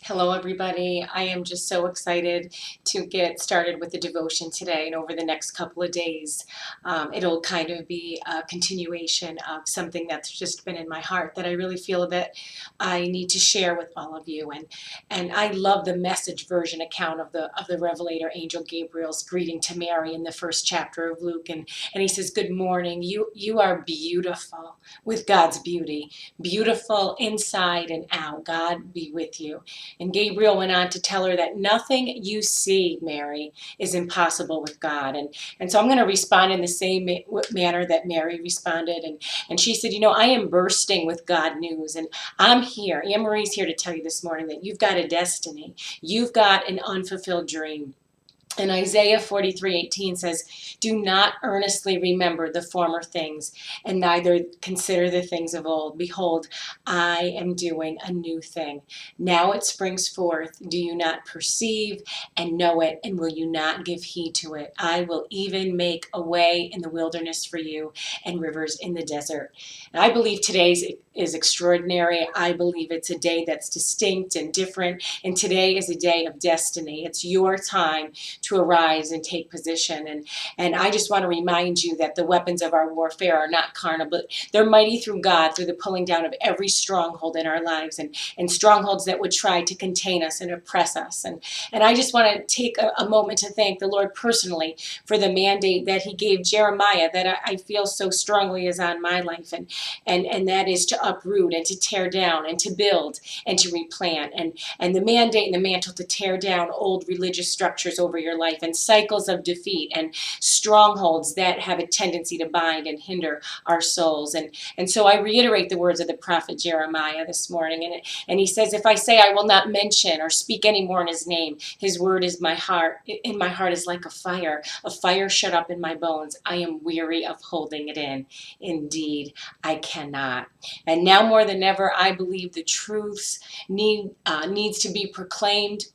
Hello, everybody. I am just so excited to get started with the devotion today and over the next couple of days. It'll kind of be a continuation of something that's just been in my heart that I really feel that I need to share with all of you. And I love the message version account of the Revelator Angel Gabriel's greeting to Mary in the first chapter of Luke. And he says, "Good morning. You are beautiful with God's beauty, beautiful inside and out. God be with you." And Gabriel went on to tell her that nothing you see, Mary, is impossible with God. And so I'm going to respond in the same manner that Mary responded. And she said, I am bursting with God news. And I'm here. Anne Marie's here to tell you this morning that you've got a destiny. You've got an unfulfilled dream. And Isaiah 43:18 says, "Do not earnestly remember the former things, and neither consider the things of old. Behold, I am doing a new thing. Now it springs forth. Do you not perceive and know it? And will you not give heed to it? I will even make a way in the wilderness for you and rivers in the desert." And I believe today's is extraordinary. I believe it's a day that's distinct and different. And today is a day of destiny. It's your time to arise and take position. And I just want to remind you that the weapons of our warfare are not carnal, but they're mighty through God, through the pulling down of every stronghold in our lives and strongholds that would try to contain us and oppress us. And I just want to take a moment to thank the Lord personally for the mandate that he gave Jeremiah that I feel so strongly is on my life. And that is to uproot and to tear down and to build and to replant. And the mandate and the mantle to tear down old religious structures over your life and cycles of defeat and strongholds that have a tendency to bind and hinder our souls. And so I reiterate the words of the prophet Jeremiah this morning. And he says, "If I say I will not mention or speak any more in his name, his word is my heart. In my heart is like a fire shut up in my bones. I am weary of holding it in. Indeed, I cannot." And now more than ever, I believe the truths needs to be proclaimed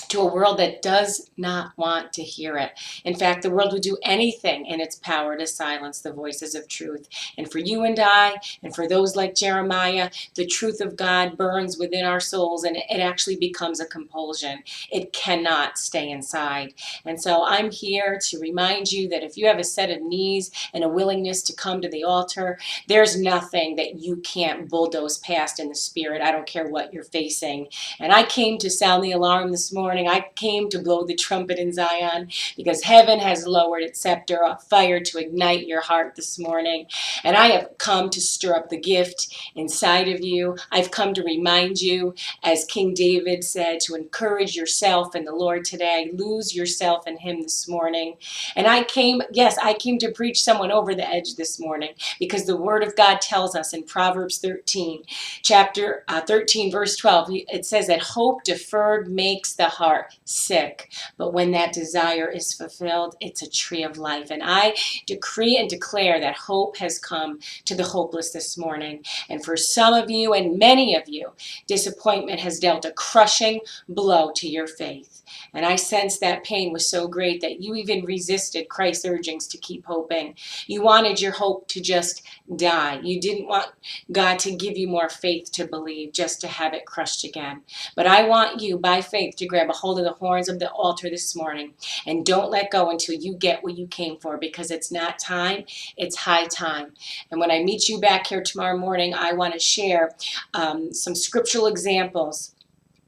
to a world that does not want to hear it. In fact, the world would do anything in its power to silence the voices of truth. And for you and I, and for those like Jeremiah, the truth of God burns within our souls, and it actually becomes a compulsion. It cannot stay inside. And so I'm here to remind you that if you have a set of knees and a willingness to come to the altar, there's nothing that you can't bulldoze past in the spirit. I don't care what you're facing. And I came to sound the alarm this morning. I came to blow the trumpet in Zion because heaven has lowered its scepter of fire to ignite your heart this morning. And I have come to stir up the gift inside of you. I've come to remind you, as King David said, to encourage yourself in the Lord today. Lose yourself in him this morning. And I came to preach someone over the edge this morning because the word of God tells us in Proverbs 13, chapter 13, verse 12, it says that hope deferred makes the heart sick, but when that desire is fulfilled, it's a tree of life. And I decree and declare that hope has come to the hopeless this morning. And for some of you and many of you, disappointment has dealt a crushing blow to your faith. And I sense that pain was so great that you even resisted Christ's urgings to keep hoping. You wanted your hope to just die. You didn't want God to give you more faith to believe, just to have it crushed again. But I want you, by faith, to grab a hold of the horns of the altar this morning and don't let go until you get what you came for, because it's not time, it's high time. And when I meet you back here tomorrow morning, I want to share some scriptural examples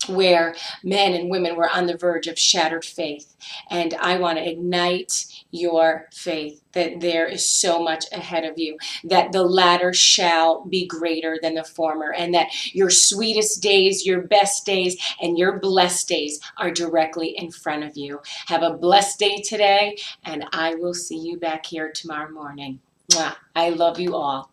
where men and women were on the verge of shattered faith. And I want to ignite your faith that there is so much ahead of you, that the latter shall be greater than the former, and that your sweetest days, your best days, and your blessed days are directly in front of you. Have a blessed day today, and I will see you back here tomorrow morning. Mwah. I love you all.